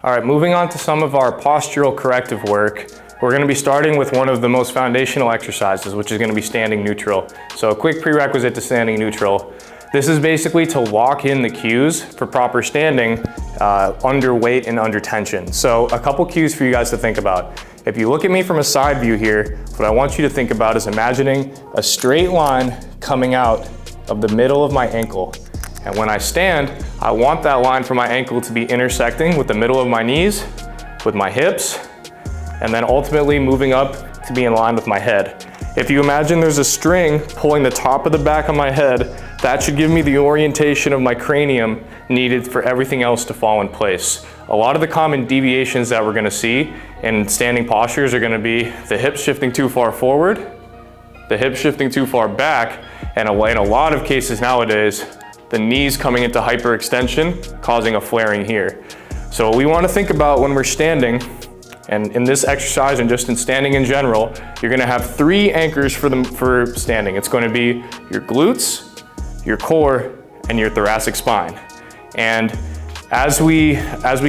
All right, moving on to some of our postural corrective work. We're going to be starting with one of the most foundational exercises, which is going to be standing neutral. So a quick prerequisite to standing neutral. This is basically to lock in the cues for proper standing under weight and under tension. So a couple cues for you guys to think about. If you look at me from a side view here, what I want you to think about is imagining a straight line coming out of the middle of my ankle. And when I stand, I want that line from my ankle to be intersecting with the middle of my knees, with my hips, and then ultimately moving up to be in line with my head. If you imagine there's a string pulling the top of the back of my head, that should give me the orientation of my cranium needed for everything else to fall in place. A lot of the common deviations that we're gonna see in standing postures are gonna be the hips shifting too far forward, the hips shifting too far back, and in a lot of cases nowadays, the knees coming into hyperextension, causing a flaring here. So what we want to think about when we're standing, and in this exercise and just in standing in general, you're going to have three anchors for standing. It's going to be your glutes, your core, and your thoracic spine. And as we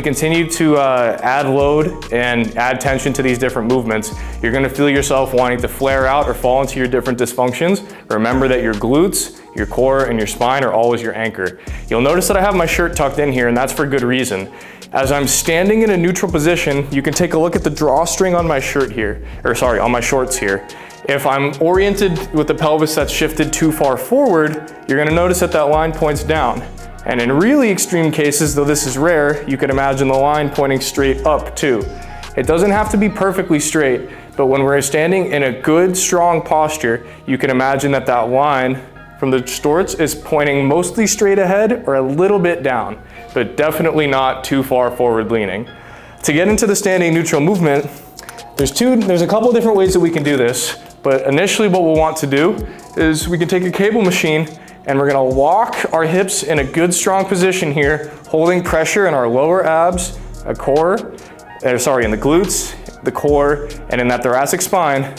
continue to add load and add tension to these different movements, you're going to feel yourself wanting to flare out or fall into your different dysfunctions. Remember that your glutes, your core, and your spine are always your anchor. You'll notice that I have my shirt tucked in here, and that's for good reason. As I'm standing in a neutral position, you can take a look at the drawstring on my shirt here, on my shorts here. If I'm oriented with the pelvis that's shifted too far forward, you're going to notice that that line points down. And in really extreme cases, though this is rare, you can imagine the line pointing straight up too. It doesn't have to be perfectly straight, but when we're standing in a good, strong posture, you can imagine that that line from the shorts is pointing mostly straight ahead or a little bit down, but definitely not too far forward leaning. To get into the standing neutral movement, there's a couple of different ways that we can do this, but initially what we'll want to do is we can take a cable machine and we're gonna lock our hips in a good strong position here, holding pressure in our lower abs, in the glutes, the core, and in that thoracic spine.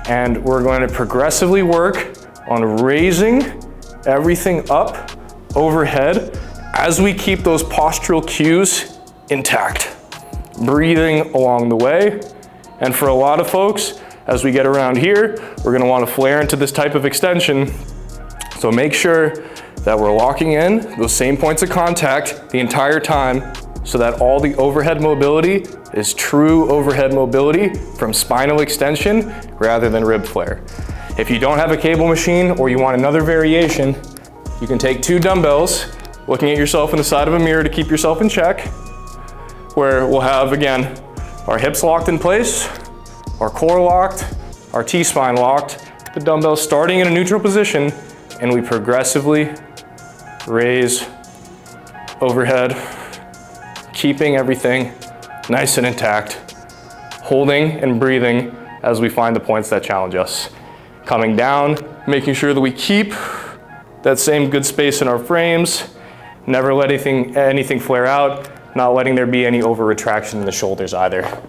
And we're going to progressively work on raising everything up overhead as we keep those postural cues intact. Breathing along the way. And for a lot of folks, as we get around here, we're gonna wanna flare into this type of extension. So make sure that we're locking in those same points of contact the entire time so that all the overhead mobility is true overhead mobility from spinal extension rather than rib flare. If you don't have a cable machine or you want another variation, you can take 2 dumbbells, looking at yourself in the side of a mirror to keep yourself in check, where we'll have, again, our hips locked in place, our core locked, our T-spine locked, the dumbbells starting in a neutral position, and we progressively raise overhead, keeping everything nice and intact, holding and breathing as we find the points that challenge us. Coming down, making sure that we keep that same good space in our frames, never letting anything flare out, not letting there be any over retraction in the shoulders either.